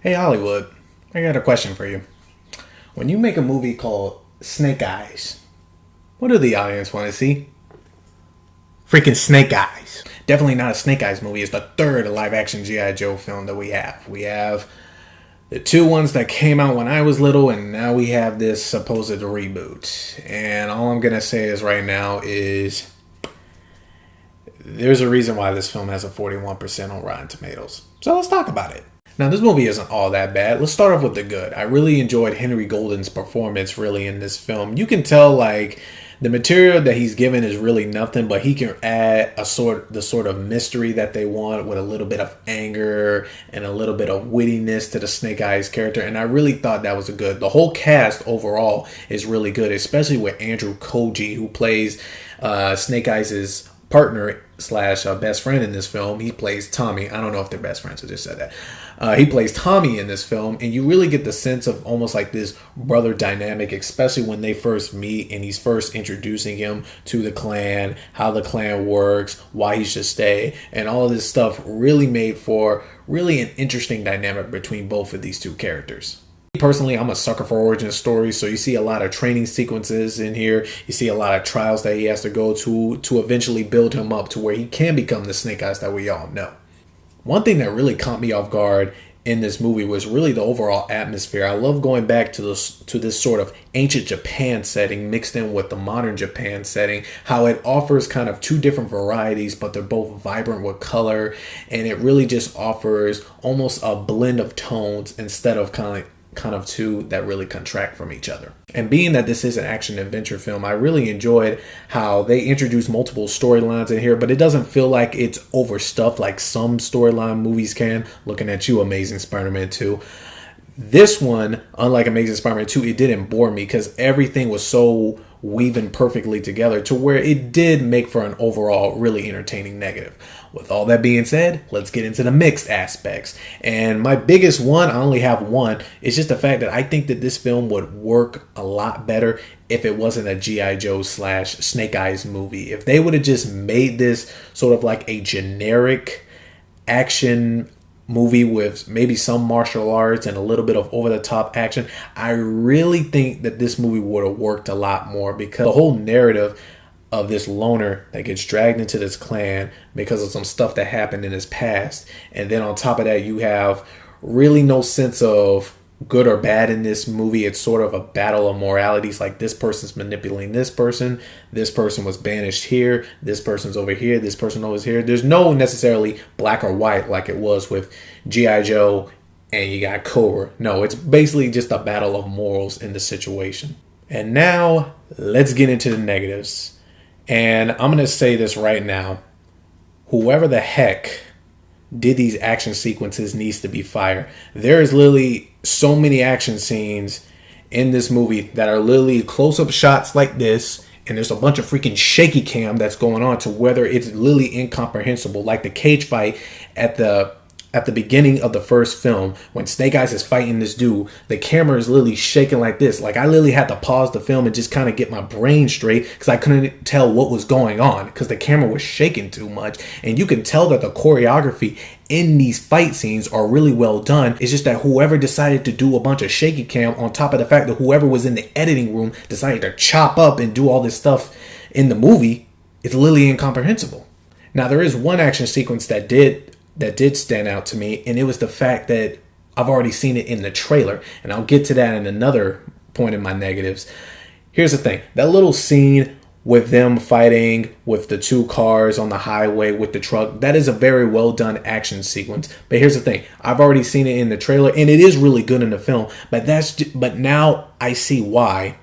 Hey Hollywood, I got a question for you. When you make a movie called Snake Eyes, what do the audience want to see? Freaking Snake Eyes. Definitely not a Snake Eyes movie. It's the third live action G.I. Joe film that we have. We have the two ones that came out when I was little, and now we have this supposed reboot. And all I'm going to say is right now is there's a reason why this film has a 41% on Rotten Tomatoes. So let's talk about it. Now, this movie isn't all that bad. Let's start off with the good. I really enjoyed Henry Golden's performance really in this film. You can tell like the material that he's given is really nothing, but he can add the sort of mystery that they want with a little bit of anger and a little bit of wittiness to the Snake Eyes character. And I really thought that was a good. The whole cast overall is really good, especially with Andrew Koji, who plays Snake Eyes' partner slash best friend in this film. He plays Tommy. I don't know if they're best friends. I just said that. He plays Tommy in this film, and you really get the sense of almost like this brother dynamic, especially when they first meet and he's first introducing him to the clan, how the clan works, why he should stay, and all of this stuff really made for really an interesting dynamic between both of these two characters. Personally, I'm a sucker for origin stories, so you see a lot of training sequences in here. You see a lot of trials that he has to go to eventually build him up to where he can become the Snake Eyes that we all know. One thing that really caught me off guard in this movie was really the overall atmosphere. I love going back to this sort of ancient Japan setting mixed in with the modern Japan setting, how it offers kind of two different varieties, but they're both vibrant with color, and it really just offers almost a blend of tones instead of kind of two that really contract from each other. And being that this is an action adventure film, I really enjoyed how they introduced multiple storylines in here, but it doesn't feel like it's overstuffed like some storyline movies can. Looking at you, Amazing Spider-Man 2. This one, unlike Amazing Spider-Man 2, it didn't bore me because everything was so weaving perfectly together to where it did make for an overall really entertaining negative. With all that being said, let's get into the mixed aspects. And my biggest one, I only have one, is just the fact that I think that this film would work a lot better if it wasn't a G.I. Joe / Snake Eyes movie. If they would have just made this sort of like a generic action movie with maybe some martial arts and a little bit of over-the-top action, I really think that this movie would have worked a lot more, because the whole narrative of this loner that gets dragged into this clan because of some stuff that happened in his past, and then on top of that you have really no sense of good or bad in this movie. It's sort of a battle of moralities, like this person's manipulating this person was banished here, this person's over here, this person over here. There's no necessarily black or white like it was with G.I. Joe and you got Cobra. No, it's basically just a battle of morals in the situation. And now let's get into the negatives. And I'm going to say this right now. Whoever the heck did these action sequences needs to be fired. There is literally so many action scenes in this movie that are literally close-up shots like this, and there's a bunch of freaking shaky cam that's going on to whether it's literally incomprehensible. Like the cage fight at the beginning of the first film, when Snake Eyes is fighting this dude, the camera is literally shaking like this. Like I literally had to pause the film and just kind of get my brain straight because I couldn't tell what was going on because the camera was shaking too much. And you can tell that the choreography in these fight scenes are really well done. It's just that whoever decided to do a bunch of shaky cam, on top of the fact that whoever was in the editing room decided to chop up and do all this stuff in the movie, it's literally incomprehensible. Now there is one action sequence that did stand out to me, and it was the fact that I've already seen it in the trailer, and I'll get to that in another point in my negatives. Here's the thing. That little scene with them fighting with the two cars on the highway with the truck, that is a very well done action sequence. But here's the thing. I've already seen it in the trailer, and it is really good in the film, but now I see why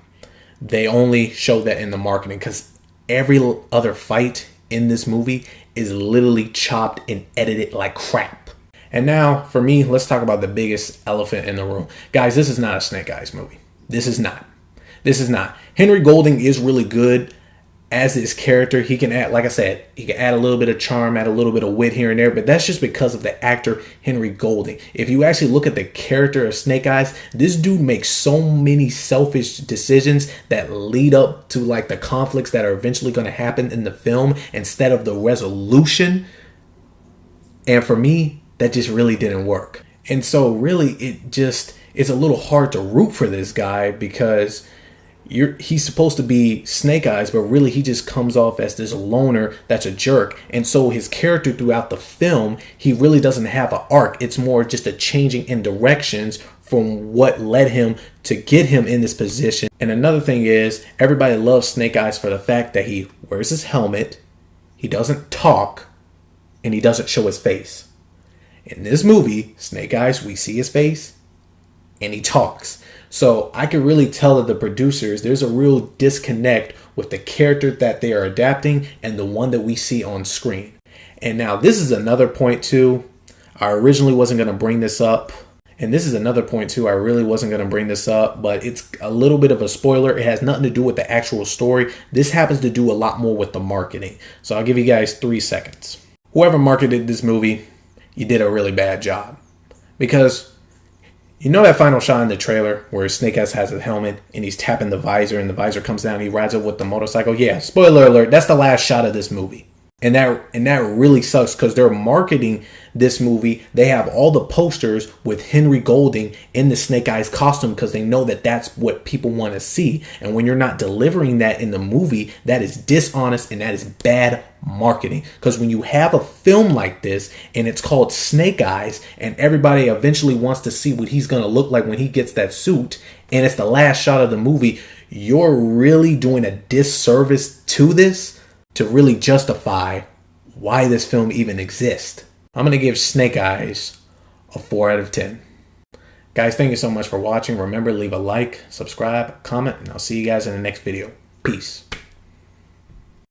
they only showed that in the marketing, because every other fight in this movie is literally chopped and edited like crap. And now, for me, let's talk about the biggest elephant in the room. Guys, this is not a Snake Eyes movie. This is not. Henry Golding is really good as his character. He can add, like I said, he can add a little bit of charm, add a little bit of wit here and there, but that's just because of the actor Henry Golding. If you actually look at the character of Snake Eyes, this dude makes so many selfish decisions that lead up to like the conflicts that are eventually going to happen in the film instead of the resolution. And for me, that just really didn't work. And so really it's a little hard to root for this guy because he's supposed to be Snake Eyes, but really he just comes off as this loner that's a jerk. And so his character throughout the film, he really doesn't have an arc. It's more just a changing in directions from what led him to get him in this position. And another thing is, everybody loves Snake Eyes for the fact that he wears his helmet, he doesn't talk, and he doesn't show his face. In this movie, Snake Eyes, we see his face and he talks. So I can really tell that the producers, there's a real disconnect with the character that they are adapting and the one that we see on screen. And now this is another point too. I originally wasn't going to bring this up. And this is another point too. I really wasn't going to bring this up, but it's a little bit of a spoiler. It has nothing to do with the actual story. This happens to do a lot more with the marketing. So I'll give you guys 3 seconds. Whoever marketed this movie, you did a really bad job. Because you know that final shot in the trailer where Snake Eyes has a helmet and he's tapping the visor and the visor comes down and he rides up with the motorcycle? Yeah, spoiler alert, that's the last shot of this movie. And that really sucks because they're marketing this movie. They have all the posters with Henry Golding in the Snake Eyes costume because they know that that's what people want to see. And when you're not delivering that in the movie, that is dishonest and that is bad marketing. Because when you have a film like this and it's called Snake Eyes and everybody eventually wants to see what he's going to look like when he gets that suit and it's the last shot of the movie, you're really doing a disservice to this to really justify why this film even exists. I'm going to give Snake Eyes a 4 out of 10. Guys, thank you so much for watching. Remember, leave a like, subscribe, comment, and I'll see you guys in the next video. Peace.